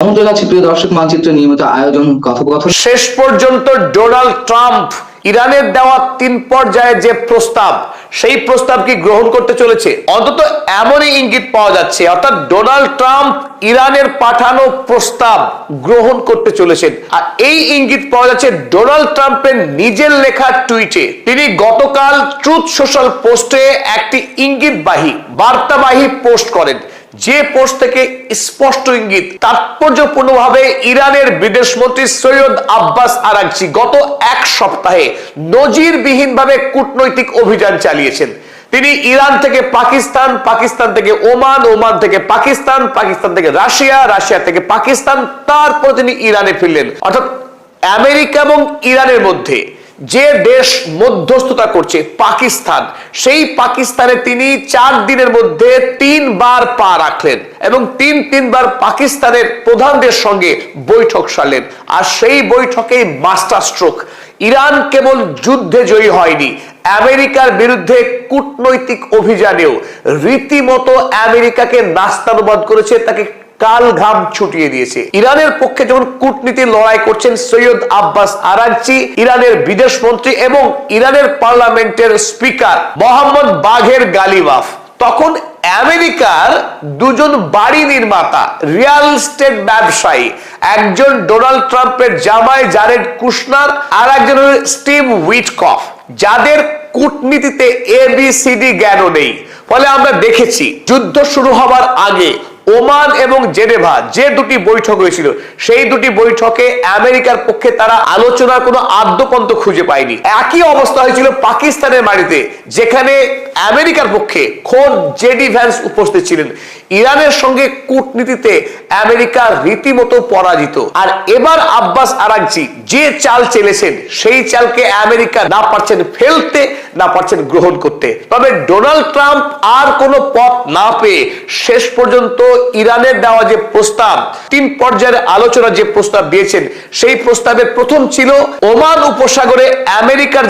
আমন্ত্রণ জানাচ্ছি প্রিয় দর্শক মানচিত্র নিয়মিত আয়োজন কথোপকথন। শেষ পর্যন্ত ডোনাল্ড ট্রাম্প ইরানের দেওয়া 3 পর্যায়ে যে প্রস্তাব, সেই প্রস্তাব কি গ্রহণ করতে চলেছে? অন্তত এমনই ইঙ্গিত পাওয়া যাচ্ছে, অর্থাৎ ডোনাল্ড ট্রাম্প ইরানের পাঠানো প্রস্তাব গ্রহণ করতে চলেছেন। আর এই ইঙ্গিত পাওয়া যাচ্ছে ডোনাল্ড ট্রাম্পের নিজের লেখা টুইটে। তিনি গতকাল ট্রুথ সোশ্যাল পোস্টে একটি ইঙ্গিতবাহী বার্তাবাহী পোস্ট করেন, যে পোস্ট থেকে স্পষ্ট ইঙ্গিত তাৎপর্যপূর্ণভাবে ইরানের বিদেশমন্ত্রী সৈয়দ আব্বাস আরাগচি গত 1 সপ্তাহে নজিরবিহীনভাবে কূটনৈতিক অভিযান চালিয়েছেন। তিনি ইরান থেকে পাকিস্তান, পাকিস্তান থেকে ওমান, ওমান থেকে পাকিস্তান, পাকিস্তান থেকে রাশিয়া, রাশিয়া থেকে পাকিস্তান, তারপর তিনি ইরানে ফিরলেন। অর্থাৎ আমেরিকা এবং ইরানের মধ্যে যে দেশ মধ্যস্থতা করছে পাকিস্তান, সেই পাকিস্তানে তিনি 4 দিনের মধ্যে 3 বার পা রাখলেন এবং 3 বার পাকিস্তানের প্রধানদের সঙ্গে বৈঠক সারলেন। আর সেই বৈঠকেই মাস্টার স্ট্রোক, ইরান কেবল যুদ্ধে জয়ী হয়নি, আমেরিকার বিরুদ্ধে কূটনৈতিক অভিযানেও রীতিমতো আমেরিকাকে নাস্তানুবাদ করেছে, তাকে কাল ঘাম ছুটিয়ে দিয়েছে। ইরানের পক্ষে যখন কূটনীতির লড়াই করছেন সৈয়দ আব্বাস আরাগচি, ইরানের বিদেশ মন্ত্রী এবং ইরানের পার্লামেন্টের স্পিকার মোহাম্মদ বাঘের গালিবাফ, তখন আমেরিকার 2জন বাড়ি নির্মাতা, রিয়েল এস্টেট ব্যবসায়ী, একজন ডোনাল্ড ট্রাম্পের জামাই জারেড কুশনার, আর একজন স্টিভ উইটকফ, যাদের কূটনীতিতে ABCD জ্ঞানও নেই। ফলে আমরা দেখেছি যুদ্ধ শুরু হবার আগে ওমান এবং জেনেভা যে 2টি বৈঠক হয়েছিল, সেই 2টি বৈঠকে আমেরিকার পক্ষে তারা আলোচনার কোনো আদ্যপন্ত খুঁজে পায়নি। একই অবস্থা হয়েছিল পাকিস্তানের মাটিতে, যেখানে আমেরিকার পক্ষে খোদ জেডি ভ্যান্স উপস্থিত ছিলেন। ইরানের সঙ্গে কূটনীতিতে আমেরিকা রীতিমতো পরাজিত। আর এবার আব্বাস আরাগচি যে চাল চেলেছেন, সেই চালকে আমেরিকা না পারছেন ফেলতে, না পারছেন গ্রহণ করতে। তবে ডোনাল্ড ট্রাম্প আর কোনো পথ না পেয়ে শেষ পর্যন্ত ইরানের দেওয়া যে প্রস্তাব, 3 পর্যায়ের আলোচনা যে প্রস্তাব দিয়েছেন, সেই প্রস্তাবের প্রথম ছিল ওমান উপসাগরে আমেরিকার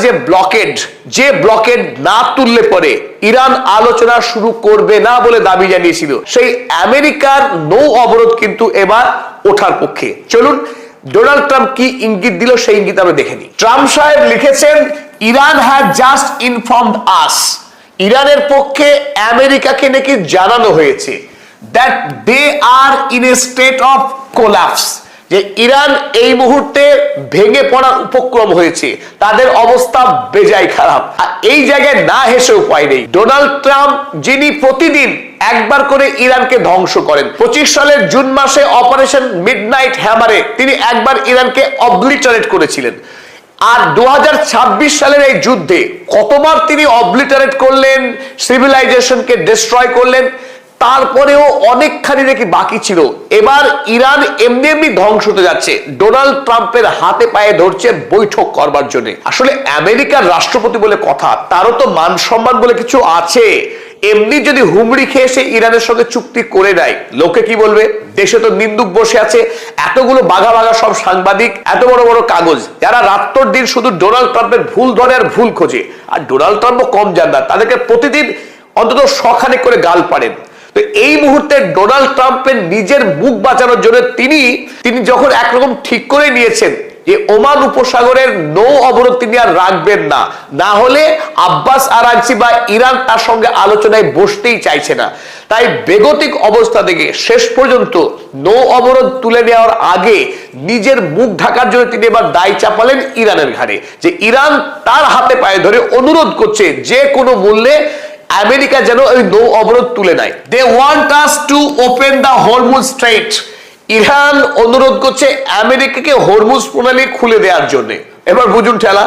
যে ব্লকেড না তুললে পরে ইরান আলোচনা শুরু করবে না বলে দাবি জানিয়েছিল। সেই আমেরিকার নৌ অবরোধ কিন্তু এবার ওঠার পক্ষে। চলুন ডোনাল্ড ট্রাম্প কি ইঙ্গিত দিল, সেই ইঙ্গিত আমরা দেখে নিই। ট্রাম্প সাহেব লিখেছেন, ইরান হ্যাজ জাস্ট ইনফর্মড আস, ইরানের পক্ষে আমেরিকাকে নাকি জানানো হয়েছে that they are in a state of collapse, যে ইরান এই মুহূর্তে ভেঙে পড়ার উপক্রম হয়েছে, তাদের অবস্থা বেজায় খারাপ। আর এই জায়গায় না হেসে উপায় নেই। ডোনাল্ড ট্রাম্প, যিনি প্রতিদিন একবার করে ইরানকে ধ্বংস করেন, 25 সালের জুন মাসে অপারেশন মিডনাইট হ্যামারে তিনি একবার ইরানকে অবলিটারেট করেছিলেন। আর 2026 সালের এই যুদ্ধে কতবার তিনি অবলিটারেট করলেন, সিভিলাইজেশনকে ডিস্ট্রয় করলেন, তারপরেও অনেকখানি নাকি বাকি ছিল। এবার ইরান এমনি এমনি ধ্বংস হতে যাচ্ছে, ডোনাল্ড ট্রাম্পের হাতে পায়ে ধরছে বৈঠক করবার জন্য। আসলে আমেরিকার রাষ্ট্রপতি বলে কথা, তারও তো মান সম্মান বলে কিছু আছে। এমনি যদি হুমড়ি খেয়ে সে ইরানের সঙ্গে চুক্তি করে নেয়, লোকে কি বলবে? দেশে তো নিন্দুক বসে আছে, এতগুলো বাঘা বাঘা সব সাংবাদিক, এত বড় বড় কাগজ, যারা রাত্তর দিন শুধু ডোনাল্ড ট্রাম্পের ভুল ধরে আর ভুল খোঁজে। আর ডোনাল্ড ট্রাম্পও কম জান না, তাদেরকে প্রতিদিন অন্তত 100 করে গাল পাড়েন। তো এই মুহূর্তে ডোনাল্ড ট্রাম্পের নিজের মুখ বাঁচানোর জন্য তিনি যখন একরকম ঠিক করে নিয়েছেন যে ওমান উপসাগরের নৌ অবরোধ তিনি আর রাখবেন না, না হলে আব্বাস আরাগচি বা ইরান তার সঙ্গে আলোচনায় বসতেই চাইছে না। তাই বেগতিক অবস্থা থেকে শেষ পর্যন্ত নৌ অবরোধ তুলে নেওয়ার আগে নিজের মুখ ঢাকার জন্য তিনি এবার দায় চাপালেন ইরানের ঘাড়ে, যে ইরান তার হাতে পায়ে ধরে অনুরোধ করছে যে কোনো মূল্যে আমেরিকা যেন ওই নৌ অবরোধ তুলে নেয়। They want us to open the Hormuz strait, Iran অনুরোধ করছে আমেরিকাকে হরমুজ প্রণালী খুলে দেওয়ার জন্য। এবার বুঝুন ঠেলা,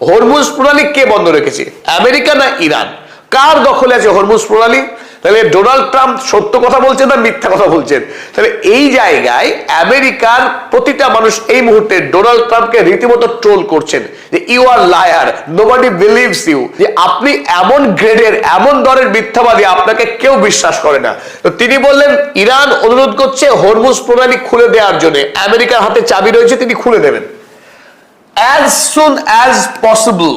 হরমুজ প্রণালী কে বন্ধ রেখেছে, আমেরিকা না ইরান? কার দখলে আছে হরমুজ প্রণালী? তাহলে ডোনাল্ড ট্রাম্প সত্য কথা বলছেন না মিথ্যা কথা বলছেন? তাহলে এই জায়গায় আমেরিকার প্রতিটা মানুষ এই মুহূর্তে ডোনাল্ড ট্রাম্পকে রীতিমতো ট্রোল করছেন যে you are liar, nobody believes you, যে আপনি এমন গ্রেডের এমন দরের মিথ্যাবাদী, আপনাকে কেউ বিশ্বাস করে না। তো তিনি বললেন ইরান অনুরোধ করছে হরমুজ প্রণালী খুলে দেওয়ার জন্য, আমেরিকার হাতে চাবি রয়েছে, তিনি খুলে দেবেন। as soon as possible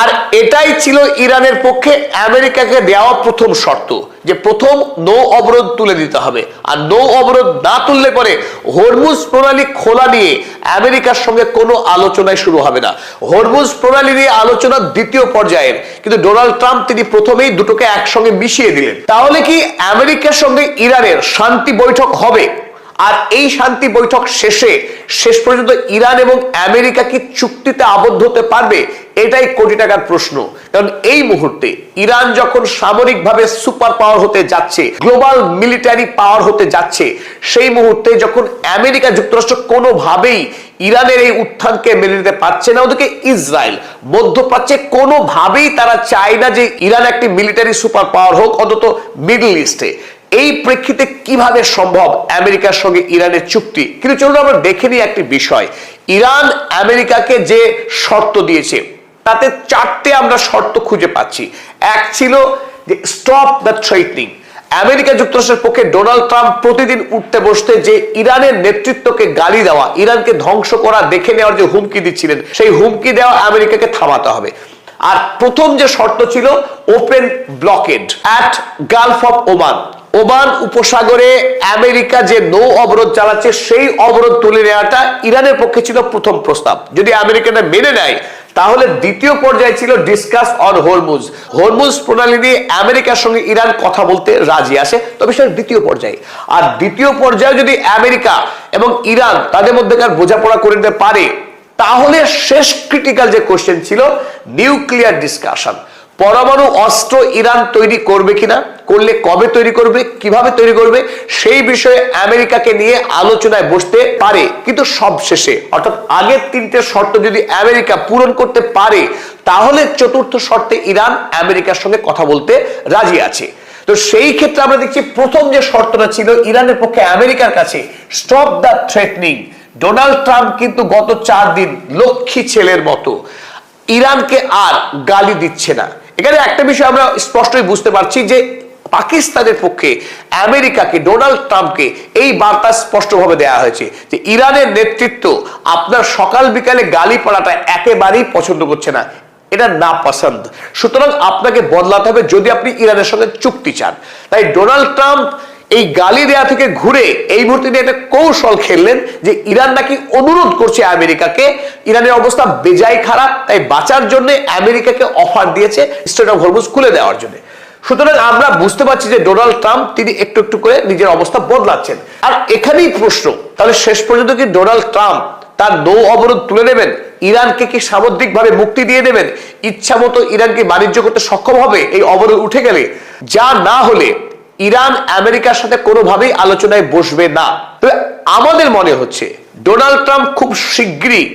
আর এটাই ছিল ইরানের পক্ষে আমেরিকাকে দেওয়া প্রথম শর্ত, যে প্রথম নৌ অবরোধ তুলে দিতে হবে, আর নৌ অবরোধ না তুললে পরে হরমুজ প্রণালী খোলা নিয়ে আমেরিকার সঙ্গে কোনো আলোচনায় শুরু হবে না। হরমুজ প্রণালী নিয়ে আলোচনা দ্বিতীয় পর্যায়ের, কিন্তু ডোনাল্ড ট্রাম্প তিনি প্রথমেই দুটোকে একসঙ্গে মিশিয়ে দিলেন। তাহলে কি আমেরিকার সঙ্গে ইরানের শান্তি বৈঠক হবে? আর এই শান্তি বৈঠক শেষ পর্যন্ত ইরান এবং আমেরিকা কি চুক্তিতে আবদ্ধ হতে পারবে? এটাই কোটি টাকার প্রশ্ন। কারণ এই মুহূর্তে ইরান যখন সামরিকভাবে সুপার পাওয়ার হতে যাচ্ছে, গ্লোবাল মিলিটারি পাওয়ার হতে যাচ্ছে, সেই মুহূর্তে যখন আমেরিকা যুক্তরাষ্ট্র কোনোভাবেই ইরানের এই উত্থানকে মেনে নিতে পারছে না, ওদিকে ইসরায়েল মধ্যপ্রাচ্যে কোনোভাবেই তারা চায় না যে ইরান একটি মিলিটারি সুপার পাওয়ার হোক, অন্তত মিডল ইস্টে। এই প্রেক্ষিতে কিভাবে সম্ভব আমেরিকার সঙ্গে ইরানের চুক্তি? কিন্তু চলুন আমরা দেখে নিই একটি বিষয়। ইরান আমেরিকাকে যে শর্ত দিয়েছে তাতে চারটে আমরা শর্ত খুঁজে পাচ্ছি। এক ছিল যে স্টপ দ্য থ্রেটনিং। আমেরিকা যুক্তরাষ্ট্রের পক্ষে ডোনাল্ড ট্রাম্প প্রতিদিন উঠতে বসতে যে ইরানের নেতৃত্বকে গালি দেওয়া, ইরানকে ধ্বংস করা, দেখে নেওয়ার যে হুমকি দিচ্ছিলেন, সেই হুমকি দেওয়া আমেরিকাকে থামাতে হবে। আর প্রথম যে শর্ত ছিল open blockade at Gulf of Oman. Oman উপসাগরে আমেরিকা যে নৌ অবরোধ চালাচ্ছে সেই অবরোধ তুলে নেওয়াটা ইরানের পক্ষে ছিল প্রথম প্রস্তাব। যদি আমেরিকাটা মেনে নেয় তাহলে দ্বিতীয় পর্যায়ে ছিল ডিসকাস অন হরমুজ। হরমুজ প্রণালী নিয়ে আমেরিকার সঙ্গে ইরান কথা বলতে রাজি আসে, তবে সেটা দ্বিতীয় পর্যায়ে। আর দ্বিতীয় পর্যায়ে যদি আমেরিকা এবং ইরান তাদের মধ্যেকার বোঝাপড়া করে নিতে পারে, তাহলে শেষ ক্রিটিক্যাল যে কোশ্চেন ছিল নিউক্লিয়ার ডিসকাশন। পরমাণু অস্ত্র ইরান তৈরি করবে কিনা, করলে কবে তৈরি করবে, কিভাবে তৈরি করবে, সেই বিষয়ে আমেরিকাকে নিয়ে আলোচনায় বসতে পারে। কিন্তু সবশেষে অর্থাৎ আগের তিনটে শর্ত যদি আমেরিকা পূরণ করতে পারে, তাহলে চতুর্থ শর্তে ইরান আমেরিকার সঙ্গে কথা বলতে রাজি আছে। তো সেই ক্ষেত্রে আমরা দেখছি প্রথম যে শর্তটা ছিল ইরানের পক্ষে আমেরিকার কাছে, stop the threatening. Donald Trump কিন্তু গত 4 দিন লক্ষ্মী ছেলের মতো ইরানকে আর গালি দিচ্ছে না। এখানে একটা বিষয় আমরা স্পষ্টই বুঝতে পারছি যে পাকিস্তানের পক্ষে আমেরিকাকে, ডোনাল্ড ট্রাম্পকে এই বার্তা স্পষ্টভাবে দেওয়া হয়েছে যে ইরানের নেতৃত্ব আপনার সকাল বিকালে গালি পড়াটা একেবারেই পছন্দ করছে না, এটা না পছন্দ। সুতরাং আপনাকে বদলাতে হবে যদি আপনি ইরানের সঙ্গে চুক্তি চান। তাই ডোনাল্ড ট্রাম্প এই গালি দেয়া থেকে ঘুরে এই মুহূর্তে একটা কৌশল খেললেন যে ইরান নাকি অনুরোধ করছে আমেরিকাকে, ইরানের অবস্থা বেজায় খারাপ, তাই বাঁচার জন্য আমেরিকাকে অফার দিয়েছে স্ট্রেট অফ হরমুজ খুলে দেওয়ার জন্য। সুতরাং আমরা বুঝতে পারছি যে ডোনাল্ড ট্রাম্প তিনি একটু একটু করে নিজের অবস্থা বদলাচ্ছেন। আর এখানেই প্রশ্ন, তাহলে শেষ পর্যন্ত কি ডোনাল্ড ট্রাম্প তার নৌ অবরোধ তুলে নেবেন? ইরানকে কি সামুদ্রিকভাবে মুক্তি দিয়ে দেবেন? ইচ্ছা মতো ইরানকে বাণিজ্য করতে সক্ষম হবে এই অবরোধ উঠে গেলে? যা না হলে ইরান আমেরিকার সাথে কোনোভাবেই আলোচনায় বসবে না। তবে আমাদের মনে হচ্ছে ডোনাল্ড ট্রাম্প খুব শীঘ্রই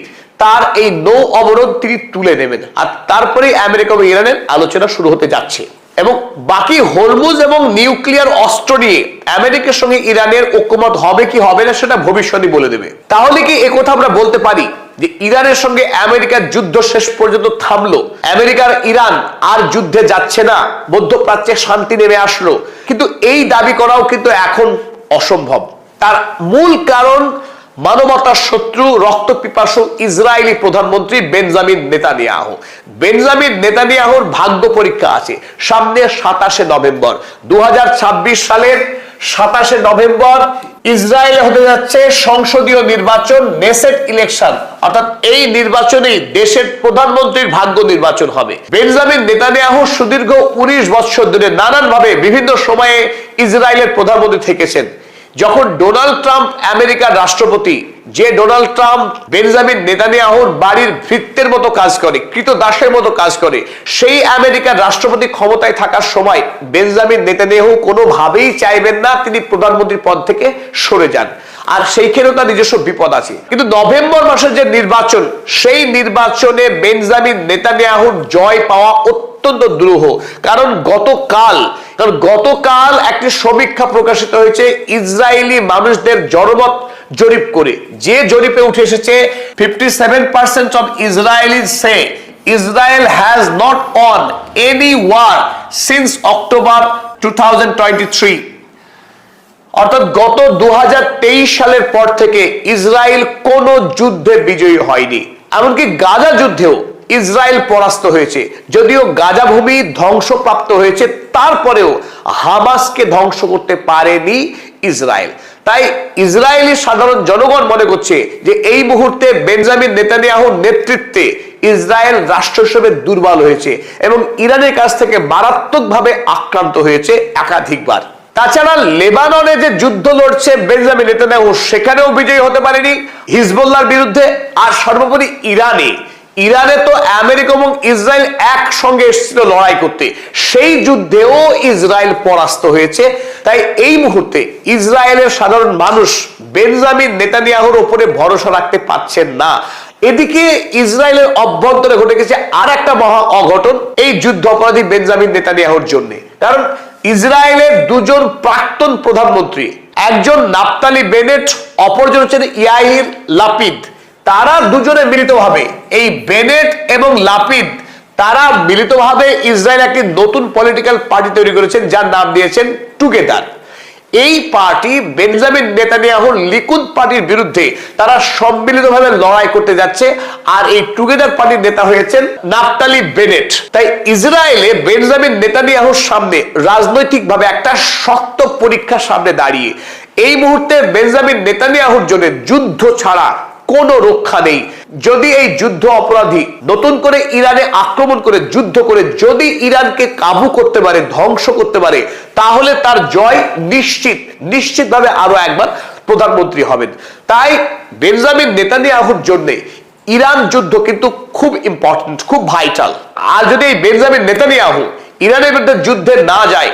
তার এই নৌ অবরোধ তিনি তুলে নেবেন, আর তারপরেই আমেরিকা ও ইরানের আলোচনা শুরু হতে যাচ্ছে। এবং বাকি হরমুজ এবং নিউক্লিয়ার অস্ত্র নিয়ে আমেরিকার সঙ্গে ইরানের ঐকমত্য হবে কি হবে না সেটা ভবিষ্যৎই বলে দেবে। তাহলে কি একথা আমরা বলতে পারি যে ইরানের সঙ্গে আমেরিকার যুদ্ধ শেষ পর্যন্ত থামলো, আমেরিকার ইরান আর যুদ্ধে যাচ্ছে না, মধ্যপ্রাচ্যে শান্তি নেমে আসলো? কিন্তু এই দাবি করাও কিন্তু এখন অসম্ভব। তার মূল কারণ মানবতার শত্রু, রক্তপিপাসু ইসরায়েলি প্রধানমন্ত্রী বেঞ্জামিন নেতানিয়াহু। বেঞ্জামিন নেতানিয়াহুর ভাগ্য পরীক্ষা আছে সামনে 27শে নভেম্বর 2026 সালের 27শে নভেম্বর ইসরায়েলে হতে যাচ্ছে সংসদীয় নির্বাচন, নেসেট ইলেকশন। অর্থাৎ এই নির্বাচনেই দেশের প্রধানমন্ত্রীর ভাগ্য নির্বাচন হবে। বেঞ্জামিন নেতানিয়াহু সুদীর্ঘ 19 বছর ধরে নানানভাবে বিভিন্ন সময়ে ইসরায়েলের প্রধানমন্ত্রী থেকেছেন। যখন ডোনাল্ড ট্রাম্প আমেরিকার রাষ্ট্রপতি, যে ডোনাল্ড ট্রাম্প বেঞ্জামিন নেতানিয়াহুর বাড়ির ভৃত্যের মতো কাজ করে, কৃতদাসের মতো কাজ করে, সেই আমেরিকার রাষ্ট্রপতি ক্ষমতায় থাকার সময় বেঞ্জামিন নেতানিয়াহু কোনোভাবেই চাইবেন না তিনি প্রধানমন্ত্রীর পদ থেকে সরে যান। আর সেইখানেও তার নিজস্ব বিপদ আছে। কিন্তু নভেম্বর মাসের যে নির্বাচন, সেই নির্বাচনে বেঞ্জামিন নেতানিয়াহুর জয় পাওয়া অত্যন্ত দুরূহ। কারণ গতকাল একটি সমীক্ষা প্রকাশিত হয়েছে ইসরায়েলি মানুষদের জনমত জরিপ করে, যে জরিপে উঠে এসেছে 57% of Israelis say Israel has not won any war since October 2023। অর্থাৎ গত 2023 সালের পর থেকে ইসরায়েল কোনো যুদ্ধে বিজয়ী হয়নি। এমনকি গাজা যুদ্ধেও ইসরায়েল পরাস্ত হয়েছে, যদিও গাজা ভূমি ধ্বংসপ্রাপ্ত হয়েছে, তারপরেও হামাসকে ধ্বংস করতে পারেনি ইসরায়েল। তাই ইসরায়েলি সাধারণ জনগণ মনে করছে যে এই মুহূর্তে বেঞ্জামিন নেতানিয়াহুর নেতৃত্বে ইসরায়েল রাষ্ট্র হিসেবে দুর্বল হয়েছে এবং ইরানের কাছ থেকে মারাত্মকভাবে আক্রান্ত হয়েছে একাধিকবার। তাছাড়া লেবাননে যে যুদ্ধ লড়ছে বেঞ্জামিন নেতানিয়াহু, সেখানেও বিজয়ী হতে পারেনি হিজবুল্লাহর বিরুদ্ধে। আর সর্বোপরি ইরানে তো আমেরিকা এবং ইসরায়েল একসঙ্গে এসেছিল লড়াই করতে, সেই যুদ্ধেও ইসরায়েল পরাস্ত হয়েছে। তাই এই মুহূর্তে ইসরায়েলের সাধারণ মানুষ বেঞ্জামিন নেতানিয়াহুর উপরে ভরসা রাখতে পারছেন না। এদিকে ইসরায়েলের অভ্যন্তরে ঘটে গেছে আর একটা মহা অঘটন এই যুদ্ধ অপরাধী বেঞ্জামিন নেতানিয়াহুর জন্য। কারণ ইসরায়েলের দুজন প্রাক্তন প্রধানমন্ত্রী, একজন নাফতালি বেনেট, অপরজন হচ্ছেন ইয়াইর লাপিদ, তারা দুজনে মিলিতভাবে, এই বেনেট এবং লাপিদ, তারা মিলিতভাবে ইসরায়েল একটি নতুন পলিটিক্যাল পার্টি তৈরি করেছেন, যার নাম দিয়েছেন টুগেদার। এই পার্টি বেঞ্জামিন নেতানিয়াহুর লিকুদ পার্টির বিরুদ্ধে তারা সম্মিলিতভাবে লড়াই করতে যাচ্ছে। আর এই টুগেদার পার্টির নেতা হয়েছেন নাফতালি বেনেট। তাই ইসরায়েলে বেঞ্জামিন নেতানিয়াহুর সামনে রাজনৈতিকভাবে একটা শক্ত পরীক্ষার সামনে দাঁড়িয়ে এই মুহূর্তে বেঞ্জামিন নেতানিয়াহুর জন্য যুদ্ধ ছাড়া কোনো রক্ষা নেই। যদি এই যুদ্ধ অপরাধী নতুন করে ইরানে আক্রমণ করে যুদ্ধ করে যদি ইরানকে কাবু করতে পারে, ধ্বংস করতে পারে, তাহলে তার জয় নিশ্চিতভাবে আরো একবার প্রধানমন্ত্রী হবেন। তাই বেঞ্জামিন নেতানিয়াহুর জন্য ইরান যুদ্ধ কিন্তু খুব ইম্পর্টেন্ট, খুব ভাইটাল। আর যদি এই বেঞ্জামিন নেতানিয়াহু ইরানের বিরুদ্ধে যুদ্ধে না যায়,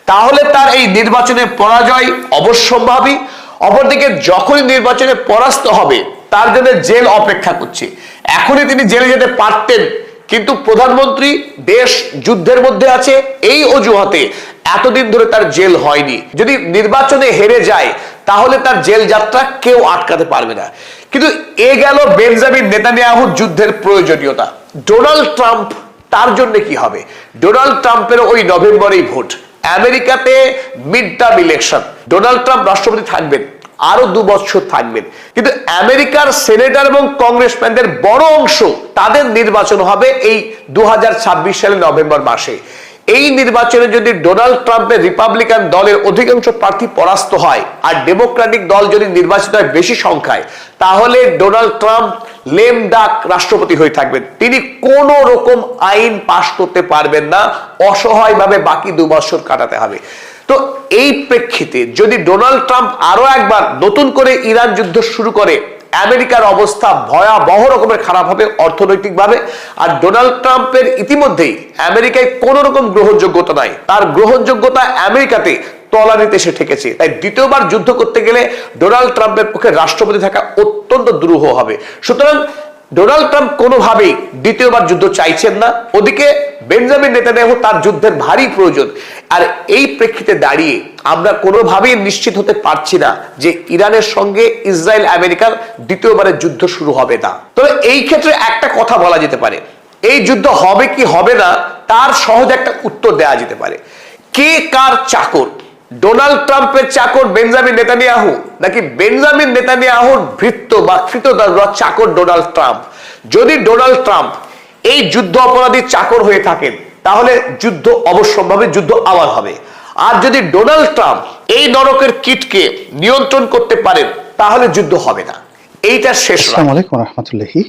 তাহলে তার এই নির্বাচনে পরাজয় অবশ্যম্ভাবী। অপরদিকে যখনই নির্বাচনে পরাস্ত হবে, তার জন্য জেল অপেক্ষা করছে। এখনই তিনি জেলে যেতে পারতেন, কিন্তু প্রধানমন্ত্রী দেশ যুদ্ধের মধ্যে আছে, এই অজুহাতে এতদিন ধরে তার জেল হয়নি। যদি নির্বাচনে হেরে যায়, তাহলে তার জেল যাত্রা কেউ আটকাতে পারবে না। কিন্তু এ গেল বেঞ্জামিন নেতানিয়াহুর যুদ্ধের প্রয়োজনীয়তা। ডোনাল্ড ট্রাম্প, তার জন্য কি হবে? ডোনাল্ড ট্রাম্পের ওই নভেম্বরেই ভোট, আমেরিকাতে mid term election. Donald Trump রাষ্ট্রপতি থাকবেন, আরো 2 বছর থাকবেন, কিন্তু আমেরিকার সেনেটর এবং কংগ্রেসম্যানদের বড় অংশ তাদের নির্বাচন হবে এই 2026 সালের নভেম্বর মাসে। এই নির্বাচনে যদি ডোনাল্ড ট্রাম্পের রিপাবলিকান দলের অধিকাংশ প্রার্থী পরাস্ত হয় আর ডেমোক্রেটিক দল যদি নির্বাচিত হয় বেশি সংখ্যায়, তাহলে ডোনাল্ড ট্রাম্প লেম ডাক রাষ্ট্রপতি হয়ে থাকবেন। তিনি কোন রকম আইন পাশ করতে পারবেন না, অসহায়ভাবে বাকি 2 বছর কাটাতে হবে। তো এই প্রেক্ষিতে যদি ডোনাল্ড ট্রাম্প আরো একবার নতুন করে ইরান যুদ্ধ শুরু করে, আমেরিকার অবস্থা ভয়াবহ রকমের খারাপ হবে অর্থনৈতিকভাবে। আর ডোনাল্ড ট্রাম্পের ইতিমধ্যেই আমেরিকায় কোন রকম গ্রহণযোগ্যতা নাই, তার গ্রহণযোগ্যতা আমেরিকাতে তলানিতে এসে ঠেকেছে। তাই দ্বিতীয়বার যুদ্ধ করতে গেলে ডোনাল্ড ট্রাম্পের পক্ষে রাষ্ট্রপতি থাকা অত্যন্ত দুরূহ হবে। সুতরাং ডোনাল্ড ট্রাম্প কোনোভাবেই দ্বিতীয়বার যুদ্ধ চাইছেন না। ওদিকে বেঞ্জামিন নেতানিয়াহু, তার যুদ্ধের ভারী প্রয়োজন। আর এই প্রেক্ষিতে দাঁড়িয়ে আমরা কোনোভাবেই নিশ্চিত হতে পারছি না যে ইরানের সঙ্গে ইসরায়েল আমেরিকার দ্বিতীয়বারের যুদ্ধ শুরু হবে না। তবে এই ক্ষেত্রে একটা কথা বলা যেতে পারে, এই যুদ্ধ হবে কি হবে না তার সহজ একটা উত্তর দেওয়া যেতে পারে। কে কার চাকর? ডোনাল্ড ট্রাম্পের চাকর বেঞ্জামিন নেতানিয়াহু, নাকি বেঞ্জামিন নেতানিয়াহুর ভৃত্য বা কৃতদাসরা চাকর ডোনাল্ড ট্রাম্প? যদি ডোনাল্ড ট্রাম্প এই যুদ্ধ অপরাধীর চাকর হয়ে থাকেন, তাহলে যুদ্ধ অবশ্যম্ভাবী, যুদ্ধ আবার হবে। আর যদি ডোনাল্ড ট্রাম্প এই নরকের কীটকে নিয়ন্ত্রণ করতে পারেন, তাহলে যুদ্ধ হবে না। এইটা শেষ। আসসালামু আলাইকুম ওয়া রাহমাতুল্লাহি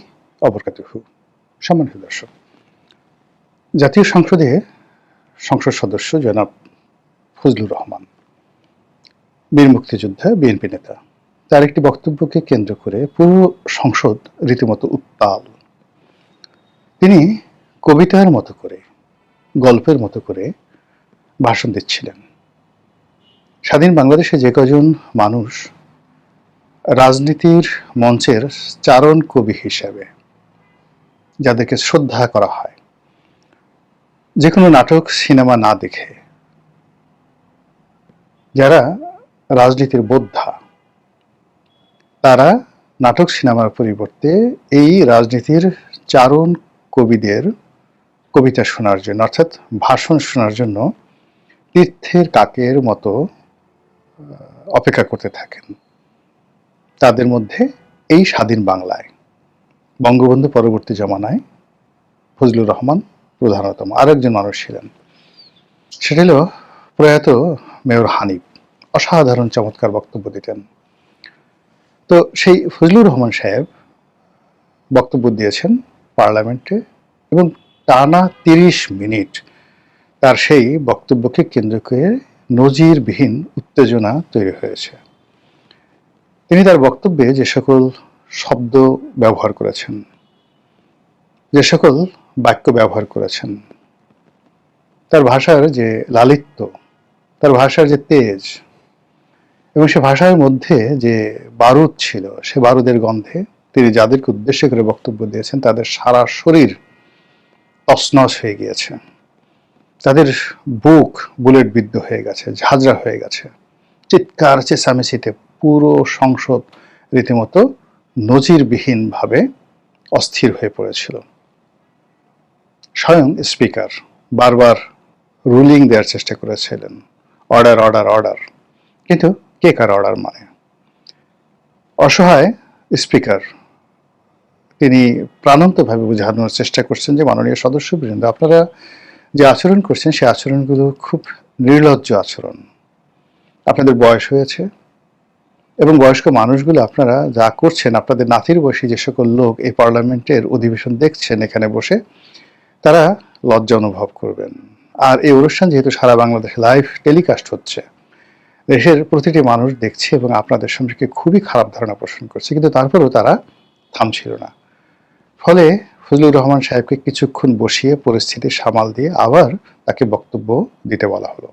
ওয়া বারাকাতুহু। সম্মানিত দর্শক, জাতীয় সংসদে সংসদ সদস্য জনাব ফজলুর রহমান, বীর মুক্তিযোদ্ধা, বিএনপি নেতা, তার একটি বক্তব্যকে কেন্দ্র করে পুরো সংসদ রীতিমতো উত্তাল। তিনি কবিতার মতো করে, গল্পের মতো করে ভাষণ দিচ্ছিলেন। স্বাধীন বাংলাদেশে যে কজন মানুষ রাজনীতির মঞ্চের চারণ কবি হিসেবে, যাদেরকে শ্রদ্ধা করা হয়, যে কোনো নাটক সিনেমা না দেখে, যারা রাজনীতির বোদ্ধা, তারা নাটক সিনেমার পরিবর্তে এই রাজনীতির চারণ কবিদের কবিতা শোনার জন্য, অর্থাৎ ভাষণ শোনার জন্য তীর্থের কাকের মতো অপেক্ষা করতে থাকেন। তাদের মধ্যে এই স্বাধীন বাংলায়, বঙ্গবন্ধু পরবর্তী জমানায় ফজলুর রহমান প্রধানতম। আরেকজন মানুষ ছিলেন, সেটা হলো প্রয়াত মেয়র হানিফ। অসাধারণ চমৎকার বক্তব্য দিতেন। তো সেই ফজলুর রহমান সাহেব বক্তব্য দিয়েছেন পার্লামেন্টে এবং টানা 30 মিনিট তার সেই বক্তব্যকে কেন্দ্র করে নজিরবিহীন উত্তেজনা তৈরি হয়েছে। তিনি তার বক্তব্যে যে সকল শব্দ ব্যবহার করেছেন, যে সকল বাক্য ব্যবহার করেছেন, তার ভাষার যে লালিত্য, তার ভাষার যে তেজ এবং সে ভাষার মধ্যে যে বারুদ ছিল, সে বারুদের গন্ধে তিনি যাদেরকে উদ্দেশ্য করে বক্তব্য দিয়েছেন তাদের সারা শরীর তছনছ হয়ে গিয়েছে, তাদের বুক বুলেট বিদ্ধ হয়ে গেছে, ঝাঁঝরা হয়ে গেছে। চিৎকার চেঁচামেচিতে পুরো সংসদ রীতিমতো নজিরবিহীনভাবে অস্থির হয়ে পড়েছিল। স্বয়ং স্পিকার বারবার রুলিং দেওয়ার চেষ্টা করেছিলেন, অর্ডার অর্ডার অর্ডার, কিন্তু কে কার অর্ডার মানে? অসহায় স্পিকার তিনি প্রাণান্তভাবে বোঝানোর চেষ্টা করছেন যে মাননীয় সদস্যবৃন্দ, আপনারা যে আচরণ করছেন সেই আচরণগুলো খুব নির্লজ্জ আচরণ। আপনাদের বয়স হয়েছে এবং বয়স্ক মানুষগুলো আপনারা যা করছেন, আপনাদের নাতির বয়সী যে সকল লোক এই পার্লামেন্টের অধিবেশন দেখছেন এখানে বসে, তারা লজ্জা অনুভব করবেন। আর এই অনুষ্ঠান যেহেতু সারা বাংলাদেশে লাইভ টেলিকাস্ট হচ্ছে, দেশের প্রতিটি মানুষ দেখছে এবং আপনাদের সম্পর্কে খুবই খারাপ ধারণা পোষণ করছে, কিন্তু তারপরেও তারা থামছিল না। ফলে ফজলুর রহমান সাহেবকে কিছুক্ষণ বসিয়ে পরিস্থিতি সামাল দিয়ে আবার তাকে বক্তব্য দিতে বলা হলো।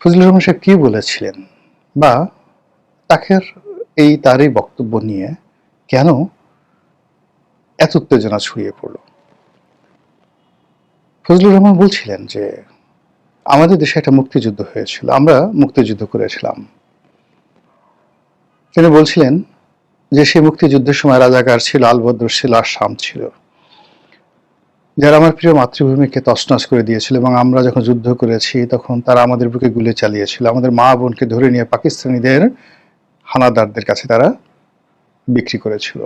ফজলুর রহমান সাহেব কি বলেছিলেন বা তার এই বক্তব্য নিয়ে কেন এত উত্তেজনা ছড়িয়ে পড়ল? ফজলুর রহমান বলছিলেন যে আমাদের দেশে একটা মুক্তিযুদ্ধ হয়েছিল, আমরা মুক্তিযুদ্ধ করেছিলাম। তিনি বলছিলেন যে সেই মুক্তিযুদ্ধের সময় রাজাকার ছিল, আলবদর ছিল, আর শাম ছিল, যারা আমার প্রিয় মাতৃভূমিকে তছনছ করে দিয়েছিল। এবং আমরা যখন যুদ্ধ করেছি তখন তারা আমাদের বুকে গুলি চালিয়েছিল, আমাদের মা বোনকে ধরে নিয়ে পাকিস্তানিদের হানাদারদের কাছে তারা বিক্রি করেছিল।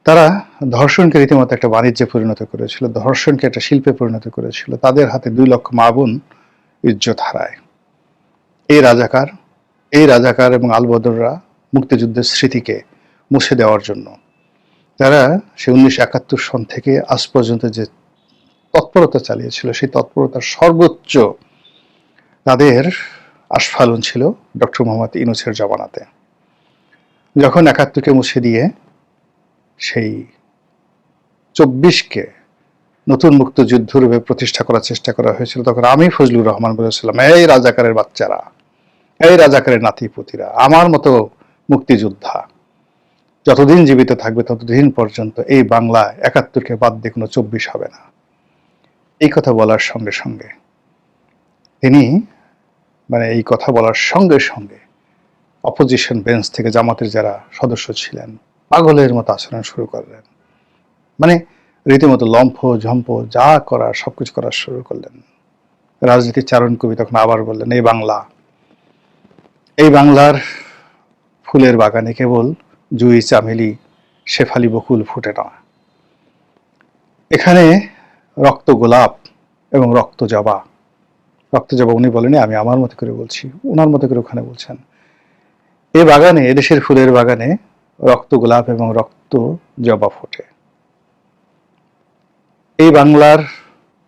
তারা ধর্ষণকে রীতিমতো একটা বাণিজ্যে পরিণত করেছিল, ধর্ষণকে একটা শিল্পে পরিণত করেছিল। তাদের হাতে 2 লক্ষ মা বোন ইজ্জত হারায়। এই রাজাকার এবং আলবদররা মুক্তিযুদ্ধের স্মৃতিকে মুছে দেওয়ার জন্য তারা সে 1971 সন থেকে আজ পর্যন্ত যে তৎপরতা চালিয়েছিল, সেই তৎপরতার সর্বোচ্চ তাদের আস্ফালন ছিল ডক্টর মোহাম্মদ ইউনূসের জমানাতে। যখন 71কে মুছে দিয়ে সেই 24কে নতুন মুক্তিযুদ্ধ রূপে প্রতিষ্ঠা করার চেষ্টা করা হয়েছিল, তখন আমি ফজলুর রহমান বলেছিলাম, এই রাজাকারের বাচ্চারা, এই রাজাকারের নাতিপুতিরা, আমার মতো মুক্তিযোদ্ধা যতদিন জীবিত থাকবে ততদিন পর্যন্ত এই বাংলা 71কে বাদ দিয়ে কোনো 24 হবে না। এই কথা বলার সঙ্গে সঙ্গে তিনি এই কথা বলার সঙ্গে সঙ্গে অপোজিশন বেঞ্চ থেকে জামাতের যারা সদস্য ছিলেন পাগলের মতো আচরণ শুরু করলেন। রীতিমতো লম্ফ ঝম্প যা করার সবকিছু করা শুরু করলেন। রাজনীতির চারণ কবি তখন আবার বললেন, এই বাংলার ফুলের বাগানে কেবল জুঁই চামেলি শেফালি বকুল ফুটে না, এখানে রক্ত গোলাপ এবং রক্ত জবা উনি বলেনি, আমি আমার মতো করে বলছি, ওনার মতো করে ওখানে বলছেন। এই বাগানে, এদেশের ফুলের বাগানে রক্ত গোলাপ এবং রক্ত জবা ফোটে। এই বাংলার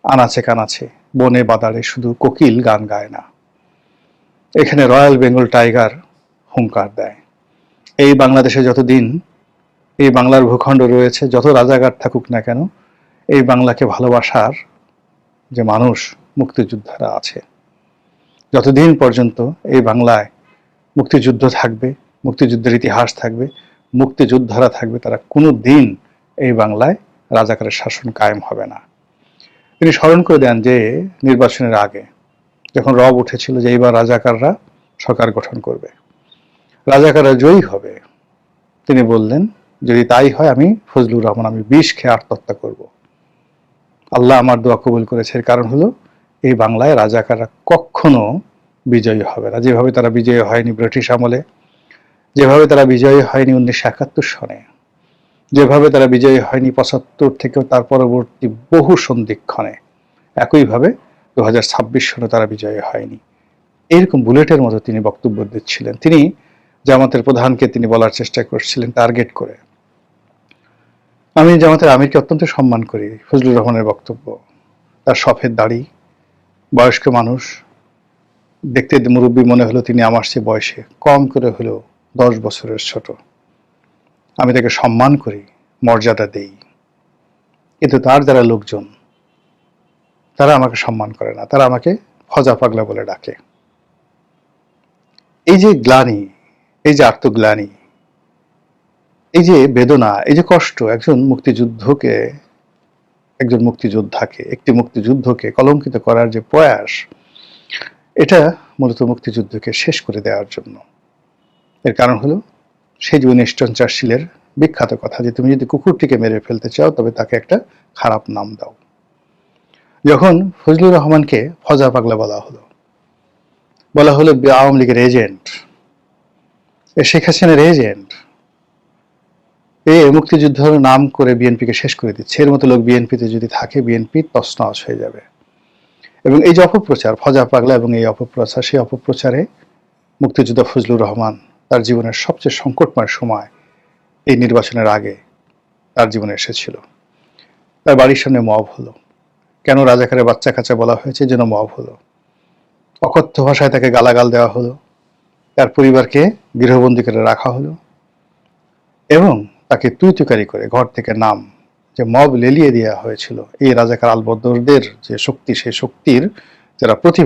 আনাচে কানাচে বনে বাদারে শুধু কোকিল গান গায় না, এখানে রয়্যাল বেঙ্গল টাইগার হুঙ্কার দেয়। এই বাংলাদেশে যতদিন এই বাংলার ভূখণ্ড রয়েছে, যত রাজাকার থাকুক না কেন, এই বাংলাকে ভালোবাসার যে মানুষ মুক্তিযোদ্ধারা আছে, যতদিন পর্যন্ত এই বাংলায় মুক্তিযুদ্ধ থাকবে, মুক্তিযুদ্ধের ইতিহাস থাকবে, মুক্তিযোদ্ধারা থাকবে, তারা কোনো দিন এই বাংলায় রাজাকারের শাসন কায়েম হবে না। তিনি স্মরণ করে দেন যে নির্বাচনের আগে যখন রব উঠেছিল যে এইবার রাজাকাররা সরকার গঠন করবে, রাজাকাররা জয়ী হবে, তিনি বললেন, যদি তাই হয় আমি ফজলুর রহমান, আমি বিষ খেয়ে আত্মহত্যা করব। আল্লাহ আমার দোয়া কবুল করেছে। এর কারণ হলো এই বাংলায় রাজাকাররা কখনো বিজয়ী হবে না। যেভাবে তারা বিজয়ী হয়নি ব্রিটিশ আমলে, যেভাবে তারা বিজয়ী হয়নি 1971 সনে, যেভাবে তারা বিজয়ী হয়নি ৭৫ থেকেও তার পরবর্তী বহু সন্ধিক্ষণে, একইভাবে 2026 সনে তারা বিজয়ী হয়নি। এরকম বুলেটের মতো তিনি বক্তব্য দিচ্ছিলেন। তিনি জামাতের প্রধানকে তিনি বলার চেষ্টা করছিলেন টার্গেট করে। আমি জামাতের আমিরকে অত্যন্ত সম্মান করি। ফজলুর রহমানের বক্তব্য, তার সফেদ দাড়ি, বয়স্ক মানুষ, দেখতে মুরব্বী মনে হলো তিনি আমার চেয়ে বয়সে কম করে হলেও 10 বছরের ছোট। আমি তাকে সম্মান করি, মর্যাদা দেই, কিন্তু তার যারা লোকজন তারা আমাকে সম্মান করে না, তারা আমাকে ফজা পাগলা বলে ডাকে। এই যে গ্লানি, এই যে আত্মগ্লানি, এই যে বেদনা, এই যে কষ্ট, একজন মুক্তিযোদ্ধাকে, একটি মুক্তিযুদ্ধকে কলঙ্কিত করার যে প্রয়াস, এটা মূলত মুক্তিযুদ্ধকে শেষ করে দেওয়ার জন্য। এর কারণ হলো সেই যে উইনস্টন চার্চিলের বিখ্যাত কথা যে তুমি যদি কুকুরটিকে মেরে ফেলতে চাও তবে তাকে একটা খারাপ নাম দাও। যখন ফজলুর রহমানকে ফজা পাগলা বলা হলো আওয়ামী লীগের এজেন্ট, শেখ হাসিনার এজেন্ট, মুক্তিযুদ্ধের নাম করে বিএনপিকে শেষ করে দিচ্ছে, এর মতো লোক বিএনপিতে যদি থাকে বিএনপি তছনছ হয়ে যাবে। এবং এই যে অপপ্রচার, ফজা পাগলা এবং এই অপপ্রচার, সেই অপপ্রচারে মুক্তিযোদ্ধা ফজলুর রহমান তার জীবনের সবচেয়ে সংকটময় সময় এই নির্বাচনের আগে তার জীবনে এসেছিল। তার বাড়ির সামনে মব হলো। কেন রাজাকারের বাচ্চা কাচ্চা বলা হয়েছে, যেন মব হলো। অকথ্য ভাষায় তাকে গালাগাল দেওয়া হলো, তার পরিবারকে গৃহবন্দী করে রাখা হলো এবং তাকে তুইতুকারি করে ঘর থেকে নাম যে মব লেলিয়ে দেওয়া হয়েছিল। এই রাজাকার আলবদরদের যে শক্তি, সেই শক্তির যারা প্রতিভূ